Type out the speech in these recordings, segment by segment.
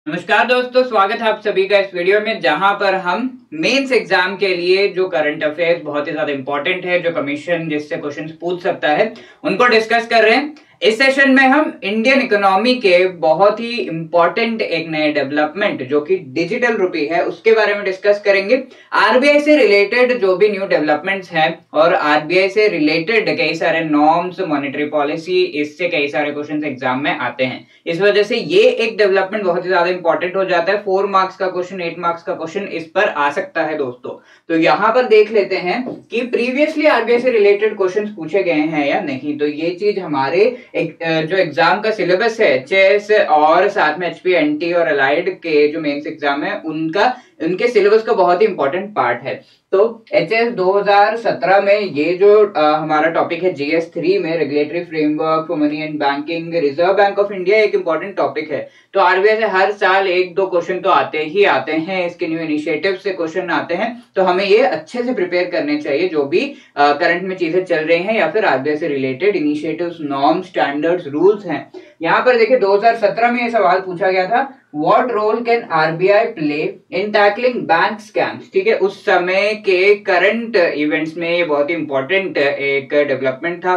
नमस्कार दोस्तों, स्वागत है आप सभी का इस वीडियो में जहां पर हम मेंस एग्जाम के लिए जो करंट अफेयर्स बहुत ही ज्यादा इंपॉर्टेंट है, जो कमीशन जिससे क्वेश्चंस पूछ सकता है, उनको डिस्कस कर रहे हैं। इस सेशन में हम इंडियन इकोनॉमी के बहुत ही इंपॉर्टेंट एक नए डेवलपमेंट जो कि डिजिटल रुपी है उसके बारे में डिस्कस करेंगे। आरबीआई से रिलेटेड जो भी न्यू डेवलपमेंट्स हैं और आरबीआई से रिलेटेड कई सारे नॉर्म्स, मॉनेटरी पॉलिसी, इससे कई सारे क्वेश्चंस एग्जाम में आते हैं। इस वजह से ये एक डेवलपमेंट बहुत ही ज्यादा इंपॉर्टेंट हो जाता है। 4 मार्क्स का क्वेश्चन, 8 मार्क्स का क्वेश्चन इस पर आ सकता है दोस्तों। तो यहाँ पर देख लेते हैं कि प्रीवियसली आरबीआई से रिलेटेड क्वेश्चंस पूछे गए हैं या नहीं। तो ये चीज हमारे जो एग्जाम का सिलेबस है एचएस और साथ में एचपीएनटी और अलाइड के जो मेंस एग्जाम है उनके सिलेबस का बहुत ही इंपॉर्टेंट पार्ट है। तो एचएस 2017 में ये जो हमारा टॉपिक है जीएस 3 में regulatory framework for money and banking, reserve bank of India एक इंपॉर्टेंट टॉपिक है। तो आरबीआई से हर साल 1-2 क्वेश्चन तो आते ही आते हैं, इसके न्यू इनिशिएटिव से क्वेश्चन आते हैं। तो हमें ये अच्छे से प्रिपेयर करने चाहिए जो भी करंट में चीजें चल रही हैं या फिर आरबीआई से related initiatives, norm, standards, rules हैं। यहाँ पर देखिए 2017 में ये सवाल पूछा गया था, what role can RBI play in tackling bank scams. ठीक है, उस समय के करंट इवेंट्स में ये बहुत ही इंपॉर्टेंट एक डेवलपमेंट था।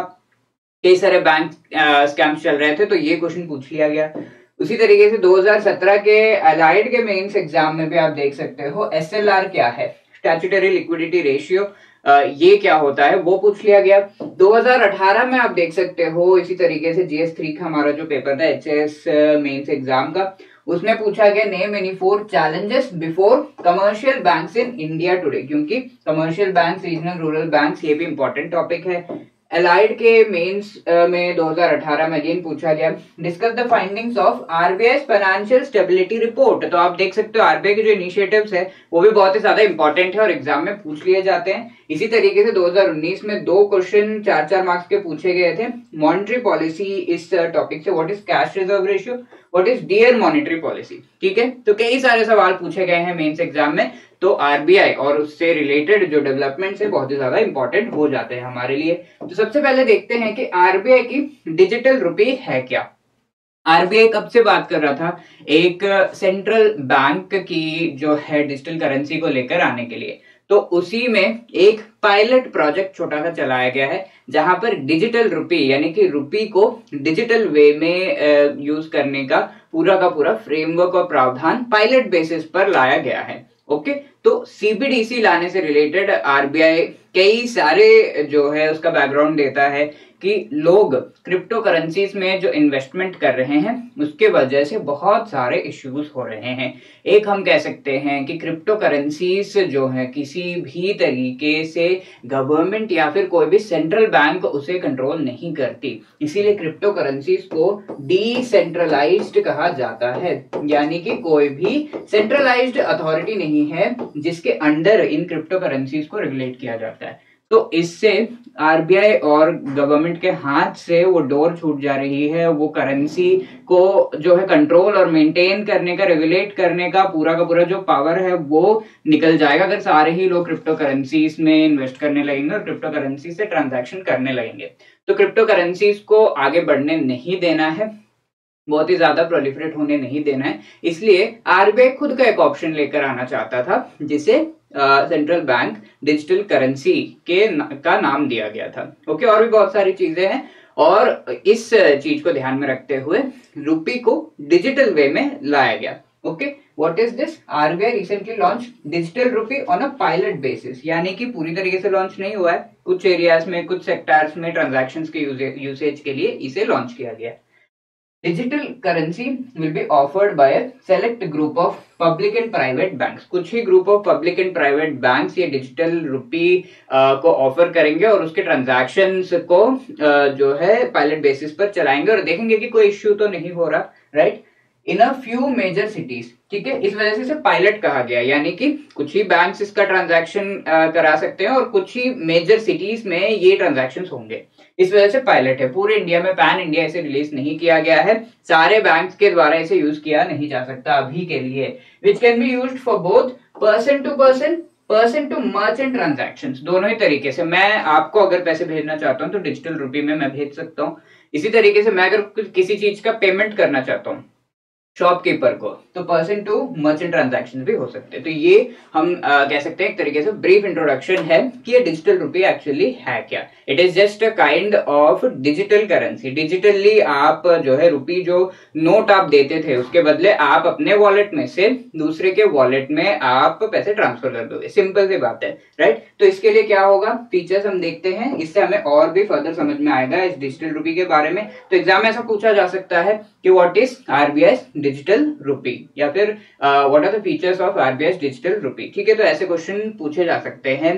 कई सारे बैंक स्कैम्स चल रहे थे, तो ये क्वेश्चन पूछ लिया गया। उसी तरीके से 2017 के अलाइड के मेंस एग्जाम में भी आप देख सकते हो एसएलआर क्या है, स्टैट्यूटरी लिक्विडिटी रेशियो, ये क्या होता है वो पूछ लिया गया। 2018 में आप देख सकते हो इसी तरीके से जीएस 3 का हमारा जो पेपर था एचएस मेंस एग्जाम का, उसमें पूछा गया name any 4 challenges before commercial banks in India today, क्योंकि commercial banks, regional rural banks, ये भी इंपॉर्टेंट टॉपिक है। अलाइड के मेंस में 2018 में अगेन पूछा गया discuss the findings of RBI financial stability report. तो आप देख सकते हो आरबीआई के जो इनिशिएटिव्स है वो भी बहुत ही ज्यादा इंपॉर्टेंट है और एग्जाम में पूछ लिए जाते हैं। इसी तरीके से 2019 में 2 क्वेश्चन 4-4 मार्क्स के पूछे गए थे मॉनेटरी पॉलिसी इस टॉपिक से, what is cash reserve ratio, what is dear monetary policy. ठीक है, तो कई सारे सवाल पूछे गए हैं मेंस एग्जाम में। तो आरबीआई और उससे रिलेटेड जो डेवलपमेंट्स है बहुत ही ज्यादा इंपॉर्टेंट हो जाते हैं हमारे लिए। तो सबसे पहले देखते हैं कि आरबीआई की डिजिटल रुपी है क्या। आरबीआई कब से बात कर रहा था एक सेंट्रल बैंक की जो है डिजिटल करेंसी को लेकर आने के लिए। तो उसी में एक पायलट प्रोजेक्ट छोटा सा चलाया गया है जहां पर डिजिटल रुपी यानी कि रुपी को डिजिटल वे में यूज करने का पूरा फ्रेमवर्क और प्रावधान पायलट बेसिस पर लाया गया है। ओके, तो सीबीडीसी लाने से रिलेटेड आरबीआई कई सारे जो है उसका बैकग्राउंड देता है कि लोग क्रिप्टो करेंसीज में जो इन्वेस्टमेंट कर रहे हैं उसके वजह से बहुत सारे इश्यूज हो रहे हैं। एक हम कह सकते हैं कि क्रिप्टो करेंसीज जो है किसी भी तरीके से गवर्नमेंट या फिर कोई भी सेंट्रल बैंक उसे कंट्रोल नहीं करती, इसीलिए क्रिप्टो करेंसीज को डिसेंट्रलाइज्ड कहा जाता है, यानी कि कोई भी सेंट्रलाइज्ड अथॉरिटी नहीं है जिसके अंडर इन क्रिप्टो करेंसीज को रेगुलेट किया जाता है। तो इससे आरबीआई और गवर्नमेंट के हाथ से वो डोर छूट जा रही है, वो करेंसी को जो है कंट्रोल और मेंटेन करने का, रेगुलेट करने का पूरा जो पावर है वो निकल जाएगा अगर सारे ही लोग क्रिप्टो करेंसीज में इन्वेस्ट करने लगेंगे और क्रिप्टो करेंसी से ट्रांजैक्शन करने लगेंगे। तो क्रिप्टो करेंसीज को आगे बढ़ने नहीं देना है, बहुत ही ज्यादा प्रोलिफरेट होने नहीं देना है, इसलिए आरबीआई खुद का एक ऑप्शन लेकर आना चाहता था जिसे सेंट्रल बैंक डिजिटल करेंसी का नाम दिया गया था। ओके, और भी बहुत सारी चीजें हैं और इस चीज को ध्यान में रखते हुए रुपी को डिजिटल वे में लाया गया। Okay, what is this, RBI recently launch digital rupee on a pilot basis, यानी कि पूरी तरीके से लॉन्च नहीं हुआ है, कुछ एरियाज में, कुछ सेक्टर्स में ट्रांजैक्शंस के यूसेज के लिए इसे लॉन्च किया गया। Digital currency will be offered by a select group of public and private banks. कुछ ही group of public and private banks ये डिजिटल रुपी को ऑफर करेंगे और उसके ट्रांजैक्शंस को जो है पायलट बेसिस पर चलाएंगे और देखेंगे कि कोई इश्यू तो नहीं हो रहा, right, in a few major cities. ठीक है, इस वजह से इसे पायलट कहा गया, यानी कि कुछ ही बैंक्स इसका ट्रांजैक्शन करा सकते हैं और कुछ ही मेजर सिटीज में ये ट्रांजैक्शंस होंगे, इस वजह से पायलट है। पूरे इंडिया में, पैन इंडिया इसे रिलीज नहीं किया गया है, सारे बैंक्स के द्वारा इसे यूज किया नहीं जा सकता अभी के लिए। Which can be used for both person to person, person to merchant transactions, दोनों ही तरीके से। मैं आपको अगर पैसे भेजना चाहता हूं तो डिजिटल रुपी में मैं भेज सकता हूं। इसी तरीके से मैं अगर किसी चीज का पेमेंट करना चाहता हूं, शॉपकीपर को, तो पर्सन टू मर्चेंट ट्रांजैक्शन भी हो सकते हैं। तो ये हम कह सकते हैं एक तरीके से ब्रीफ इंट्रोडक्शन है कि ये डिजिटल रुपी एक्चुअली है क्या। It is just a kind of digital currency. Digitally आप जो है रुपी, जो नोट आप देते थे उसके बदले आप अपने वॉलेट में से दूसरे के वॉलेट में आप पैसे ट्रांसफर कर दोगे। सिंपल सी बात है, राइट। तो इसके लिए क्या होगा, फीचर्स हम देखते हैं, इससे हमें और भी फर्दर समझ में आएगा इस डिजिटल रुपी के बारे में। तो एग्जाम में ऐसा पूछा जा सकता है कि what is RBI digital rupee, या फिर what are the features of RBI digital rupee. ठीक है, तो ऐसे क्वेश्चन पूछे जा सकते हैं,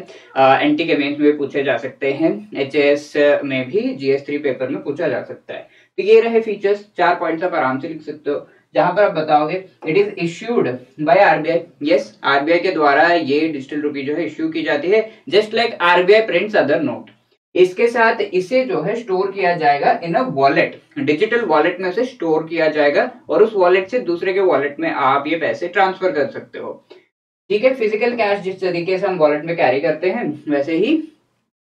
एनटी के मेंस में पूछे जा सकते हैं, एचएस में भी, जीएस 3 पेपर में पूछा जा सकता है। तो ये रहे फीचर्स, 4 पॉइंट्स आप आराम से लिख सकते हो, जहां पर आप बताओगे it is issued by RBI. Yes, RBI के द्वारा ये डिजिटल रुपी जो है इश्यू की जाती है, just like RBI prints other note. इसके साथ इसे जो है स्टोर किया जाएगा इन अ वॉलेट, डिजिटल वॉलेट में से स्टोर किया जाएगा और उस वॉलेट से दूसरे के वॉलेट में आप ये पैसे ट्रांसफर कर सकते हो। ठीक है, फिजिकल कैश जिस तरीके से हम वॉलेट में कैरी करते हैं, वैसे ही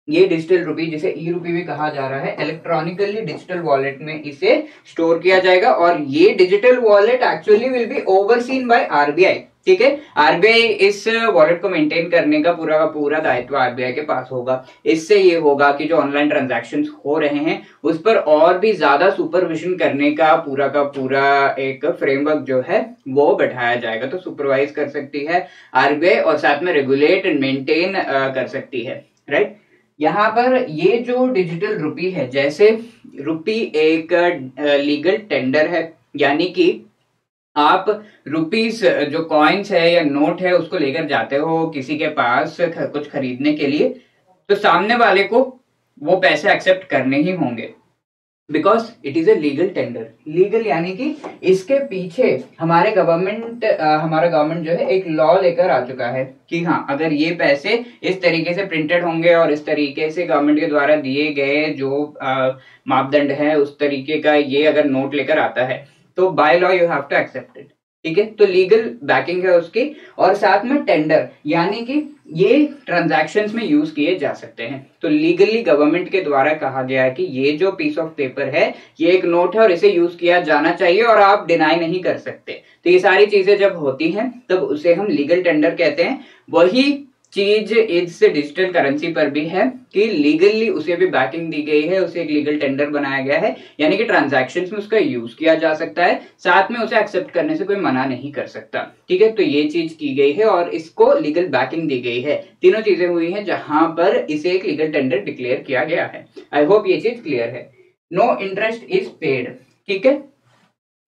ये डिजिटल रुपी, जिसे ई रुपी भी कहा जा रहा है, इलेक्ट्रॉनिकली डिजिटल वॉलेट में इसे स्टोर किया जाएगा और ये digital wallet actually will be overseen by RBI. ठीक है, आरबीआई इस वॉलेट को मेंटेन करने का पूरा दायित्व आरबीआई के पास होगा। इससे ये होगा कि जो ऑनलाइन ट्रांजैक्शंस हो रहे हैं उस पर और भी ज्यादा सुपरविजन करने का पूरा एक फ्रेमवर्क जो है वो बैठाया जाएगा। तो सुपरवाइज कर सकती है आरबीआई और साथ में रेगुलेट एंड मेंटेन कर सकती है, राइट। यहाँ पर ये जो डिजिटल रुपी है, जैसे रुपी एक लीगल टेंडर है, यानी कि आप रुपीस जो कॉइन्स है या नोट है उसको लेकर जाते हो किसी के पास कुछ खरीदने के लिए, तो सामने वाले को वो पैसे एक्सेप्ट करने ही होंगे, because it is a legal tender. Legal यानी कि इसके पीछे हमारा गवर्नमेंट जो है एक लॉ लेकर आ चुका है कि हाँ, अगर ये पैसे इस तरीके से प्रिंटेड होंगे और इस तरीके से गवर्नमेंट के द्वारा दिए गए जो मापदंड है उस तरीके का ये अगर नोट लेकर आता है, तो by law you have to accept it. ठीक है, तो लीगल बैकिंग है उसकी। और साथ में टेंडर, यानी कि ये ट्रांजैक्शंस में यूज किए जा सकते हैं। तो लीगली गवर्नमेंट के द्वारा कहा गया है कि ये जो पीस ऑफ पेपर है ये एक नोट है और इसे यूज किया जाना चाहिए और आप डिनाई नहीं कर सकते। तो ये सारी चीजें जब होती हैं तब उसे हम लीगल टेंडर कहते हैं। वही चीज इस डिजिटल करेंसी पर भी है कि लीगली उसे भी बैकिंग दी गई है, उसे एक लीगल टेंडर बनाया गया है, यानी कि ट्रांजैक्शंस में उसका यूज किया जा सकता है, साथ में उसे एक्सेप्ट करने से कोई मना नहीं कर सकता। ठीक है, तो ये चीज की गई है और इसको लीगल बैकिंग दी गई है। तीनों चीजें हुई हैं जहां पर इसे एक लीगल टेंडर डिक्लेयर किया गया है। आई होप ये चीज क्लियर है। No interest is paid. ठीक है,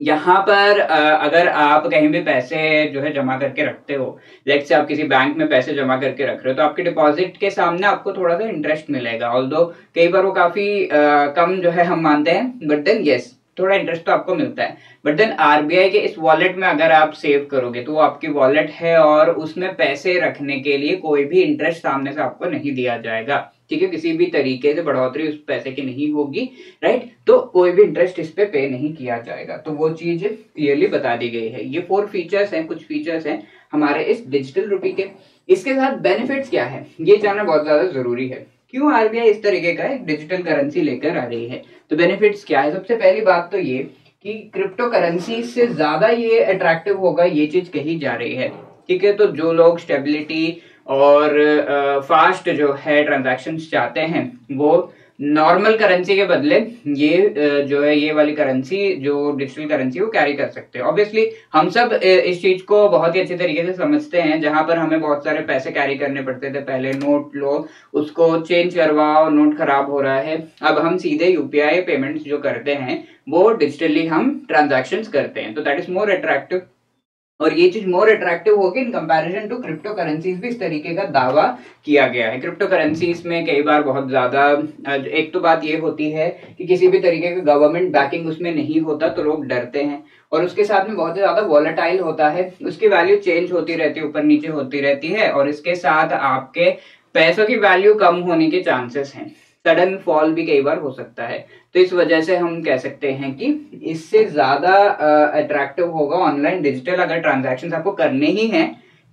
यहाँ पर अगर आप कहीं भी पैसे जो है जमा करके रखते हो, लेट्स से आप किसी बैंक में पैसे जमा करके रख रहे हो, तो आपके डिपॉजिट के सामने आपको थोड़ा सा इंटरेस्ट मिलेगा। ऑल्दो कई बार वो काफी कम जो है हम मानते हैं, बट देन यस, थोड़ा इंटरेस्ट तो आपको मिलता है। बट देन आरबीआई के इस वॉलेट में अगर आप सेव करोगे तो वो आपकी वॉलेट है और उसमें पैसे रखने के लिए कोई भी इंटरेस्ट सामने से आपको नहीं दिया जाएगा। ठीक है, किसी भी तरीके से बढ़ोतरी उस पैसे की नहीं होगी, राइट। तो कोई भी इंटरेस्ट इस पे नहीं किया जाएगा। तो वो चीज क्लियरली बता दी गई है। ये 4 फीचर्स हैं, कुछ फीचर्स हैं हमारे इस डिजिटल रुपी के। इसके साथ बेनिफिट्स क्या है ये जानना बहुत ज्यादा जरूरी है। क्यों आरबीआई इस तरीके का एक डिजिटल करेंसी लेकर आ रही है, तो बेनिफिट्स क्या है। सबसे पहली बात तो ये कि क्रिप्टो करेंसी से ज्यादा ये अट्रैक्टिव होगा, ये चीज कही जा रही है। ठीक है, तो जो लोग स्टेबिलिटी और फास्ट जो है ट्रांजैक्शंस चाहते हैं वो नॉर्मल करेंसी के बदले ये जो है ये वाली करेंसी जो डिजिटल करेंसी वो कैरी कर सकते हैं। ऑब्वियसली हम सब इस चीज को बहुत ही अच्छे तरीके से समझते हैं, जहां पर हमें बहुत सारे पैसे कैरी करने पड़ते थे। पहले नोट लो, उसको चेंज करवाओ, नोट खराब हो रहा है। अब हम सीधे यूपीआई पेमेंट्स जो करते हैं वो डिजिटली हम ट्रांजैक्शंस करते हैं, तो दैट इज मोर अट्रैक्टिव। और ये चीज मोर अट्रैक्टिव होगी in comparison to crypto currencies भी इस तरीके का दावा किया गया है। क्रिप्टो करेंसीज में कई बार बहुत ज्यादा एक तो बात ये होती है कि किसी भी तरीके का गवर्नमेंट बैकिंग उसमें नहीं होता तो लोग डरते हैं, और उसके साथ में बहुत ज्यादा वॉलेटाइल होता है, उसकी वैल्यू चेंज होती रहती है, ऊपर नीचे होती रहती है, और इसके साथ आपके पैसों की वैल्यू कम होने के चांसेस हैं, सडन फॉल भी कई बार हो सकता है। तो इस वजह से हम कह सकते हैं कि इससे ज्यादा अट्रैक्टिव होगा ऑनलाइन डिजिटल अगर ट्रांजैक्शंस आपको करने ही हैं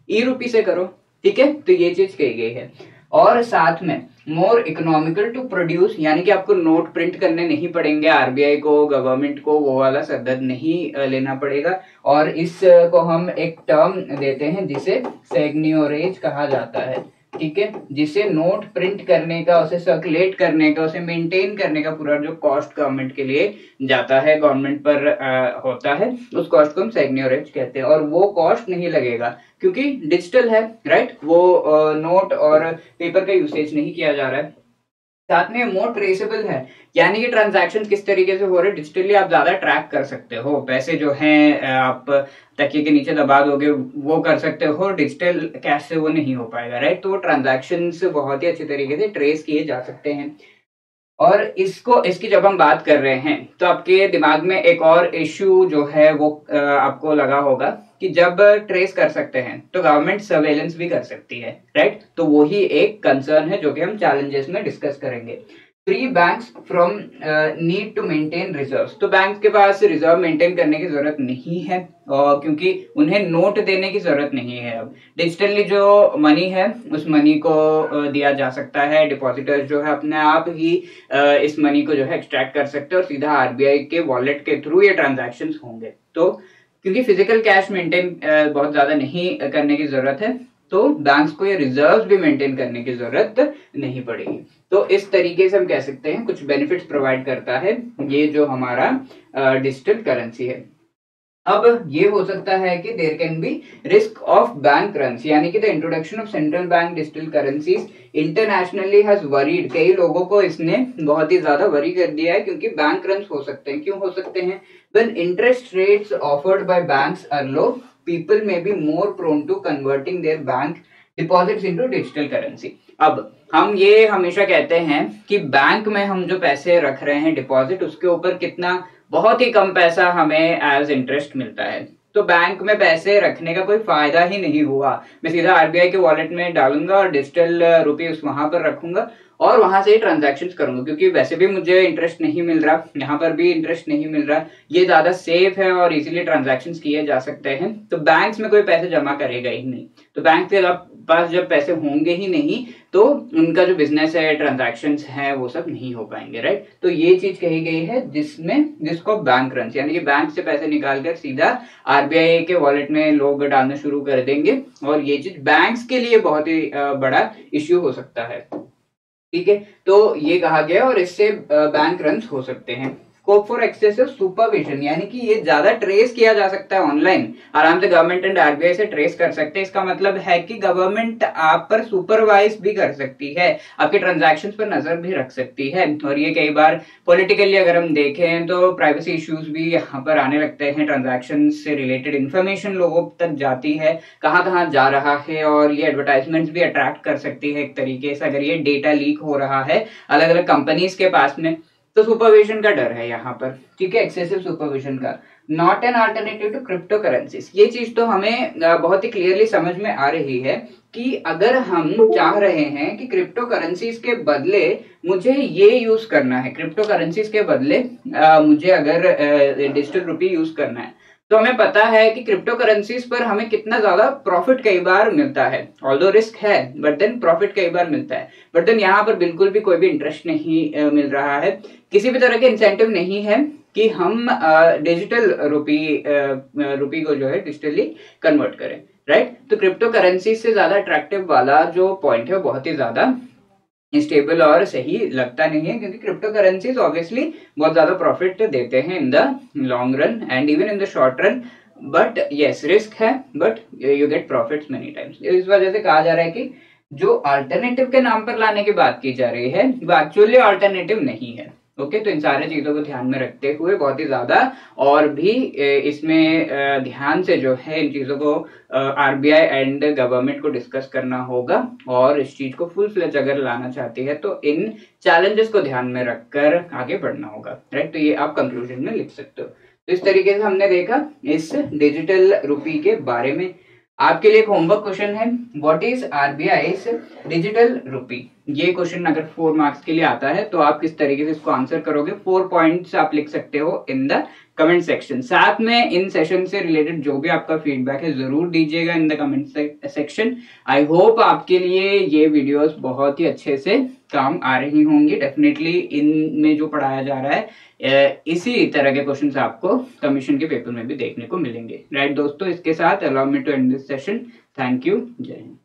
ई रुपी से करो। ठीक है, तो ये चीज कही गई है। और साथ में मोर इकोनॉमिकल टू प्रोड्यूस, यानी कि आपको नोट प्रिंट करने नहीं पड़ेंगे, आरबीआई को, गवर्नमेंट को वो वाला सदद नहीं लेना पड़ेगा। और इसको हम एक टर्म देते हैं जिसे सेग्नियोरेज कहा जाता है, ठीक है, जिसे नोट प्रिंट करने का, उसे सर्कुलेट करने का, उसे मेंटेन करने का पूरा जो कॉस्ट गवर्नमेंट के लिए जाता है, गवर्नमेंट पर होता है, उस कॉस्ट को हम सेग्नियोरेज कहते हैं। और वो कॉस्ट नहीं लगेगा क्योंकि डिजिटल है, राइट, वो नोट और पेपर का यूसेज नहीं किया जा रहा है। साथ में मोर ट्रेसेबल है, यानी कि ट्रांजैक्शन किस तरीके से हो रहे हैं डिजिटली आप ज्यादा ट्रैक कर सकते हो। पैसे जो हैं आप तकिए के नीचे दबा दोगे वो कर सकते हो, डिजिटल कैश से वो नहीं हो पाएगा, राइट। तो ट्रांजैक्शंस बहुत ही अच्छे तरीके से ट्रेस किए जा सकते हैं। और इसकी जब हम बात कर रहे हैं तो आपके दिमाग में एक और इश्यू जो है वो आपको लगा होगा कि जब ट्रेस कर सकते हैं तो गवर्नमेंट सर्वेलेंस भी कर सकती है, राइट। तो वो ही एक कंसर्न है जो कि हम चैलेंजेस में डिस्कस करेंगे। Free banks from need to maintain reserves, तो बैंक के पास रिजर्व मेंटेन करने की जरूरत नहीं है क्योंकि उन्हें नोट देने की जरूरत नहीं है। अब डिजिटली जो मनी है उस मनी को दिया जा सकता है, डिपॉजिटर्स जो है अपने आप ही इस मनी को जो है एक्सट्रैक्ट कर सकते हैं और सीधा आरबीआई के वॉलेट के थ्रू ये ट्रांजैक्शंस होंगे। तो क्योंकि फिजिकल कैश मेंटेन बहुत ज्यादा नहीं करने की जरूरत है तो बैंक्स को ये रिजर्व्स भी मेंटेन करने की जरूरत नहीं पड़ेगी। तो इस तरीके से हम कह सकते हैं कुछ बेनिफिट्स प्रोवाइड करता है ये जो हमारा डिजिटल करेंसी है। अब ये हो सकता है कि there can be risk of bank runs, यानी कि the introduction of central bank digital currencies internationally has worried, कई लोगों को इसने बहुत ही ज्यादा वरी कर दिया है क्योंकि बैंक रन्स हो सकते हैं। क्यों हो सकते हैं? When interest rates offered by banks are low, people may be more prone to converting their bank deposits into digital currency। अब हम ये हमेशा कहते हैं कि बैंक में हम जो पैसे रख रहे हैं डिपॉजिट, उसके ऊपर कितना बहुत ही कम पैसा हमें एज इंटरेस्ट मिलता है। तो बैंक में पैसे रखने का कोई फायदा ही नहीं हुआ। मैं सीधा आरबीआई के वॉलेट में डालूंगा और डिजिटल रुपीस वहां पर रखूंगा और वहां से ही ट्रांजैक्शंस करूंगा, क्योंकि वैसे भी मुझे इंटरेस्ट नहीं मिल रहा, यहाँ पर भी इंटरेस्ट नहीं मिल रहा, ये ज्यादा सेफ है और इजीली ट्रांजैक्शंस किए जा सकते हैं। तो बैंक्स में कोई पैसे जमा करेगा ही नहीं। तो बैंक के पास जब पैसे होंगे ही नहीं तो उनका जो बिजनेस है, ट्रांजैक्शंस है, वो सब नहीं हो पाएंगे, राइट। तो ये चीज कही गई है जिसको बैंक रन्स, यानी कि बैंक से पैसे निकालकर सीधा आरबीआई के वॉलेट में लोग डालना शुरू कर देंगे और ये चीज बैंक्स के लिए बहुत ही बड़ा इश्यू हो सकता है, ठीक है। तो ये कहा गया और इससे बैंक रन्स हो सकते हैं। स्कोप फॉर एक्सेसिव सुपरविजन, यानी कि ये ज्यादा ट्रेस किया जा सकता है ऑनलाइन, आराम से गवर्नमेंट एंड आरबीआई से ट्रेस कर सकते हैं। इसका मतलब है कि गवर्नमेंट आप पर सुपरवाइज भी कर सकती है, आपके ट्रांजैक्शंस पर नजर भी रख सकती है। और ये कई बार पॉलिटिकली अगर हम देखें तो प्राइवेसी इश्यूज भी यहाँ पर आने लगते हैं, ट्रांजैक्शन से रिलेटेड इंफॉर्मेशन लोगों तक जाती है, कहाँ जा रहा है, और ये एडवर्टाइजमेंट्स भी अट्रैक्ट कर सकती है एक तरीके से अगर ये डेटा लीक हो रहा है अलग अलग कंपनीज के पास में। तो सुपरविजन का डर है यहाँ पर, ठीक है, एक्सेसिव सुपरविजन का। Not an alternative to crypto currencies, ये चीज तो हमें बहुत ही क्लियरली समझ में आ रही है कि अगर हम चाह रहे हैं कि क्रिप्टो करेंसीज के बदले मुझे ये यूज करना है, क्रिप्टो करेंसीज के बदले मुझे अगर डिजिटल रुपी यूज करना है, तो हमें पता है कि क्रिप्टो करेंसीज पर हमें कितना ज्यादा प्रॉफिट कई बार मिलता है। ऑल्दो रिस्क है बट देन प्रॉफिट कई बार मिलता है, बट देन यहाँ पर बिल्कुल भी कोई भी इंटरेस्ट नहीं मिल रहा है, किसी भी तरह के इंसेंटिव नहीं है कि हम डिजिटल रुपी को जो है डिजिटली कन्वर्ट करें, राइट। तो क्रिप्टो करेंसी से ज्यादा अट्रैक्टिव वाला जो पॉइंट है वो बहुत ही ज्यादा स्टेबल और सही लगता नहीं है, क्योंकि क्रिप्टो करेंसीज ऑब्वियसली बहुत ज्यादा प्रॉफिट देते हैं in the long run and even in the short run, but yes risk है but you get profits many times. इस वजह से कहा जा रहा है कि जो अल्टरनेटिव के नाम पर लाने की बात की जा रही है वो एक्चुअली अल्टरनेटिव नहीं है, ओके। तो इन सारे चीजों को ध्यान में रखते हुए बहुत ही ज्यादा और भी इसमें ध्यान से जो है इन चीजों को आरबीआई एंड गवर्नमेंट को डिस्कस करना होगा, और इस चीज को फुल फ्लेज अगर लाना चाहती है तो इन चैलेंजेस को ध्यान में रखकर आगे बढ़ना होगा, राइट। तो ये आप कंक्लूजन में लिख सकते हो। तो इस तरीके से हमने देखा इस डिजिटल रुपी के बारे में। आपके लिए एक होमवर्क क्वेश्चन है, व्हाट इज आरबीआई डिजिटल रुपी, ये क्वेश्चन अगर 4 मार्क्स के लिए आता है तो आप किस तरीके से इसको आंसर करोगे, 4 पॉइंट्स आप लिख सकते हो इन द कमेंट सेक्शन। साथ में इन सेशन से रिलेटेड जो भी आपका फीडबैक है जरूर दीजिएगा in the comment section. I hope आपके लिए ये वीडियोस बहुत ही अच्छे से काम आ रही होंगी। डेफिनेटली इनमें जो पढ़ाया जा रहा है इसी तरह के क्वेश्चंस आपको कमीशन के पेपर में भी देखने को मिलेंगे। राइट दोस्तों, इसके साथ allow me to end this session. Thank you, जय हिंद।